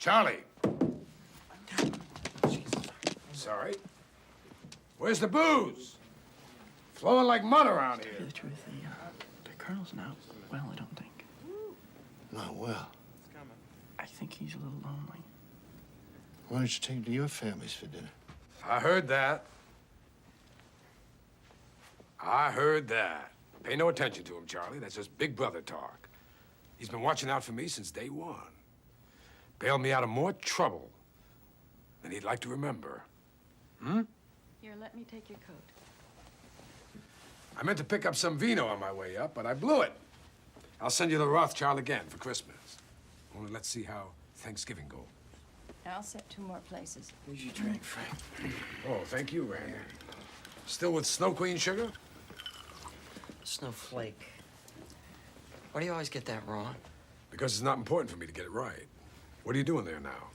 Charlie. Sorry. Where's the booze? Flowing like mud around To tell here. you the truth, the Colonel's not well, I don't think. Not well. I think he's a little lonely. Why don't you take him to your families for dinner? I heard that. I heard that. Pay no attention to him, Charlie. That's just big brother talk. He's been watching out for me since day one. Bailed me out of more trouble than he'd like to remember. Here, let me take your coat. I meant to pick up some vino on my way up, but I blew it. I'll send you the Rothschild again for Christmas. Only let's see how Thanksgiving goes. I'll set 2 more places. Where'd you drink, Frank? Oh, thank you, Randy. Still with Snow Queen sugar? Snowflake. Why do you always get that wrong? Because it's not important for me to get it right. What are you doing there now?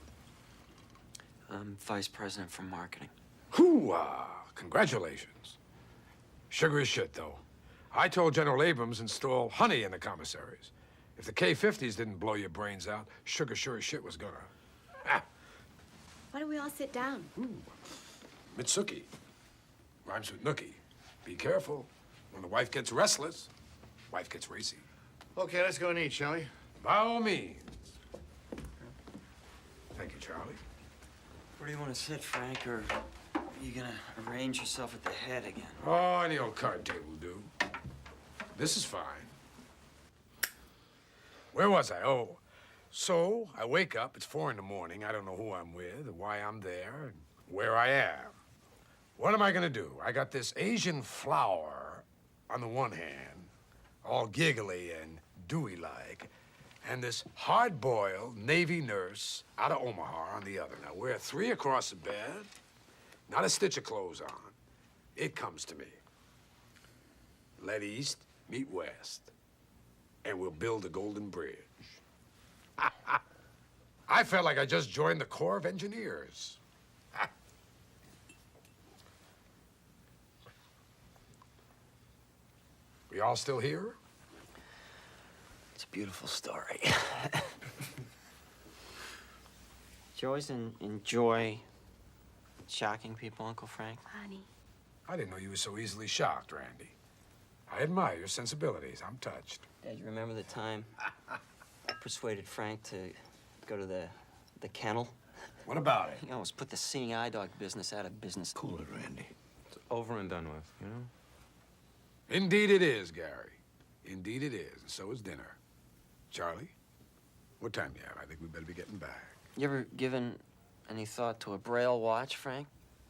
I'm vice president for marketing. Hoo-ah! Congratulations. Sugar is shit, though. I told General Abrams install honey in the commissaries. If the K-50s didn't blow your brains out, sugar sure as shit was gonna. Ah, Why don't we all sit down? Mitsuki. Rhymes with nookie. Be careful. When the wife gets restless, wife gets racy. Okay, let's go and eat, shall we? By all means. Thank you, Charlie. Where do you want to sit, Frank, or are you gonna arrange yourself at the head again? Oh, any old card table will do. This is fine. Where was I? Oh, so I wake up. It's 4 in the morning. I don't know who I'm with, or why I'm there, and where I am. What am I gonna do? I got this Asian flower on the one hand, all giggly and dewy-like, and this hard-boiled Navy nurse out of Omaha on the other. Now, we're 3 across the bed, not a stitch of clothes on. It comes to me. Let East meet West, and we'll build a golden bridge. I felt like I just joined the Corps of Engineers. We all still here? It's a beautiful story. Do you always enjoy shocking people, Uncle Frank? Honey. I didn't know you were so easily shocked, Randy. I admire your sensibilities. I'm touched. Dad, you remember the time I persuaded Frank to go to the kennel? What about it? He almost put the seeing eye dog business out of business. Cool it, Randy. It's over and done with, you know? Indeed it is, Gary. Indeed it is. And so is dinner. Charlie, what time do you have? I think we better be getting back. You ever given any thought to a Braille watch, Frank?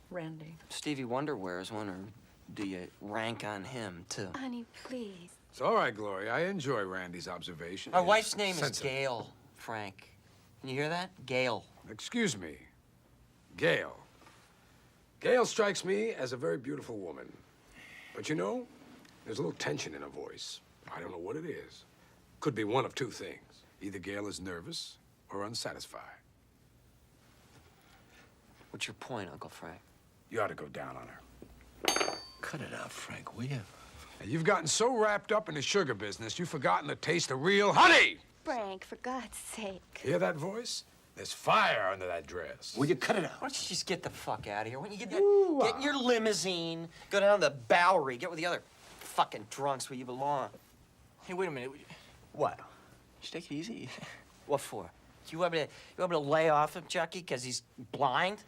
Randy. Stevie Wonder wears one, or do you rank on him, too? Honey, please. It's all right, Gloria. I enjoy Randy's observation. My His wife's name is sense of- Gail, Frank. Can you hear that? Gail. Excuse me. Gail. Gail strikes me as a very beautiful woman. But you know, there's a little tension in her voice. I don't know what it is. Could be one of 2 things. Either Gail is nervous or unsatisfied. What's your point, Uncle Frank? You ought to go down on her. Cut it out, Frank, will you? Now, you've gotten so wrapped up in the sugar business, you've forgotten the taste of real honey. Frank, for God's sake. Hear that voice? There's fire under that dress. Will you cut it out? Why don't you just get the fuck out of here? Why don't you get in your limousine, go down to the Bowery, get with the other fucking drunks where you belong? Hey, wait a minute. What? Just take it easy. What for? You want me to lay off him, Chucky, because he's blind?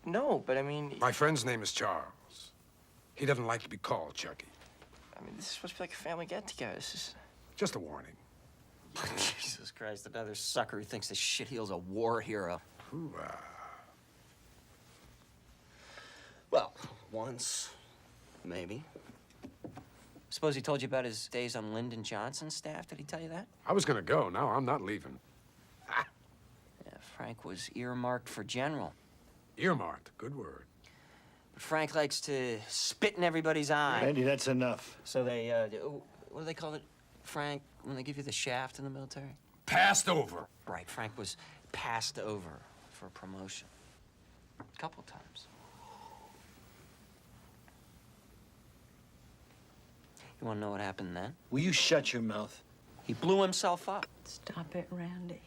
No, but I mean, My friend's name is Charles. He doesn't like to be called Chucky. this is supposed to be like a family get-together. This is... Just a warning. Jesus Christ, another sucker who thinks the shitheel's a war hero. Hoo-ah. Well, once, maybe. Suppose he told you about his days on Lyndon Johnson's staff? Did he tell you that? I was gonna go. Now I'm not leaving. Yeah, Frank was earmarked for general. Earmarked. Good word. But Frank likes to spit in everybody's eye. Randy, that's enough. So they, what do they call it, Frank, when they give you the shaft in the military? Passed over. Right, Frank was passed over for promotion. A couple times. You want to know what happened then? Will you shut your mouth? He blew himself up. Stop it, Randy.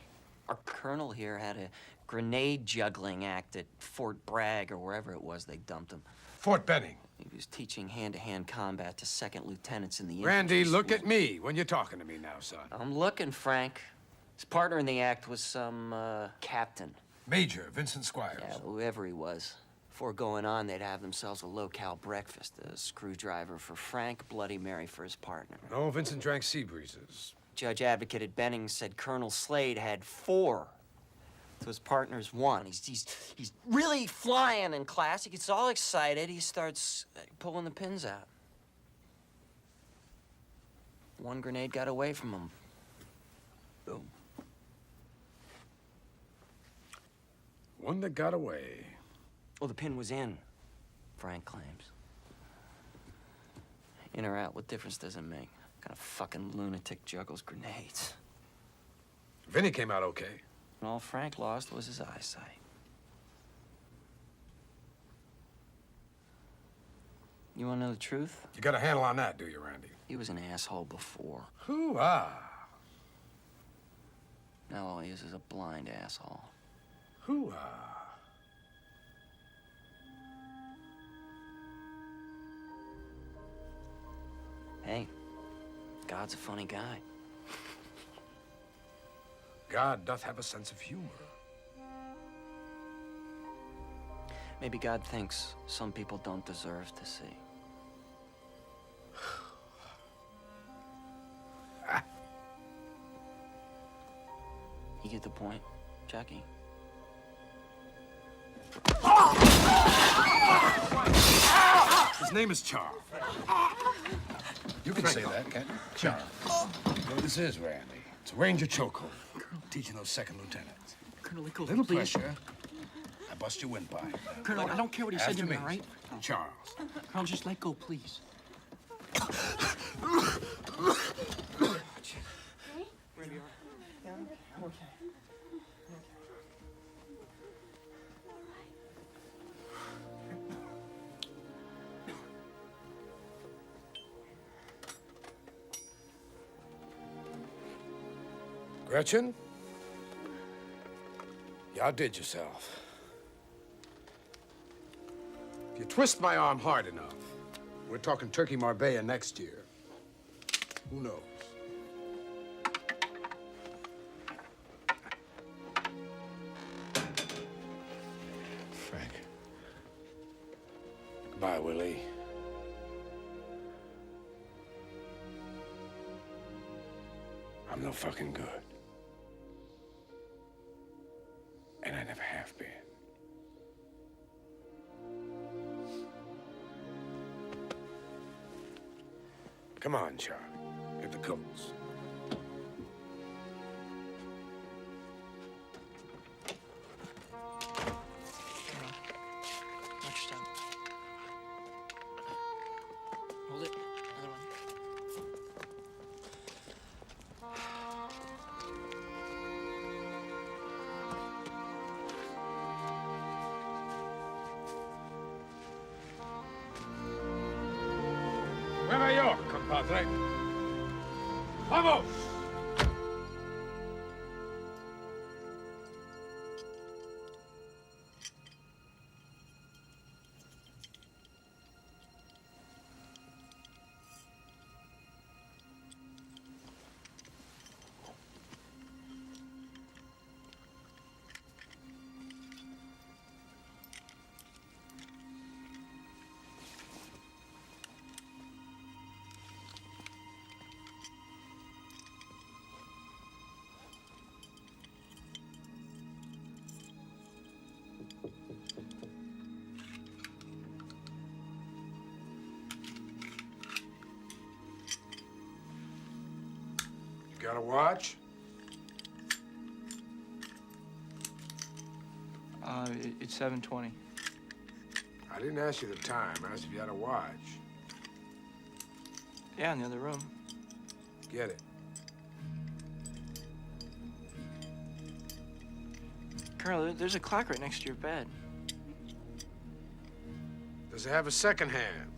Our colonel here had a grenade juggling act at Fort Bragg or wherever it was they dumped him. Fort Benning. He was teaching hand-to-hand combat to second lieutenants in the Randy, infantry look school. at me when you're talking to me now, son. I'm looking, Frank. His partner in the act was some captain. Major Vincent Squires. Yeah, whoever he was. Before going on, they'd have themselves a locale breakfast. A screwdriver for Frank, Bloody Mary for his partner. No, Vincent drank sea breezes. Judge Advocate at Benning said Colonel Slade had 4. So his partner's 1. He's really flying in class. He gets all excited. He starts pulling the pins out. One grenade got away from him. Boom. One that got away. Well, the pin was in, Frank claims. In or out, what difference does it make? What kind of fucking lunatic juggles grenades? Vinny came out okay. And all Frank lost was his eyesight. You wanna know the truth? You got a handle on that, do you, Randy? He was an asshole before. Hoo-ah. Now all he is a blind asshole. Hoo-ah. Hey, God's a funny guy. God doth have a sense of humor. Maybe God thinks some people don't deserve to see. You get the point, Jackie? His name is Charles. You can say that, can't you? Charles. You know what this is, Randy? It's a Ranger chokehold. Teaching those second lieutenants. Colonel, let go, Little please. pressure. I bust your windpipe. Colonel, I don't care what he said After to me, me, all right? Charles. Colonel, just let go, please. Gretchen? You outdid yourself. If you twist my arm hard enough, we're talking Turkey Marbella next year. Who knows? Frank. Goodbye, Willie. I'm no fucking good. And I never have been. Come on, Charlie. Get the coats. Watch your step. Hold it. Another one. Nueva York, compadre. Vamos! Got a watch? It's 7:20. I didn't ask you the time. I asked if you had a watch. Yeah, in the other room. Get it. Colonel, there's a clock right next to your bed. Does it have a second hand?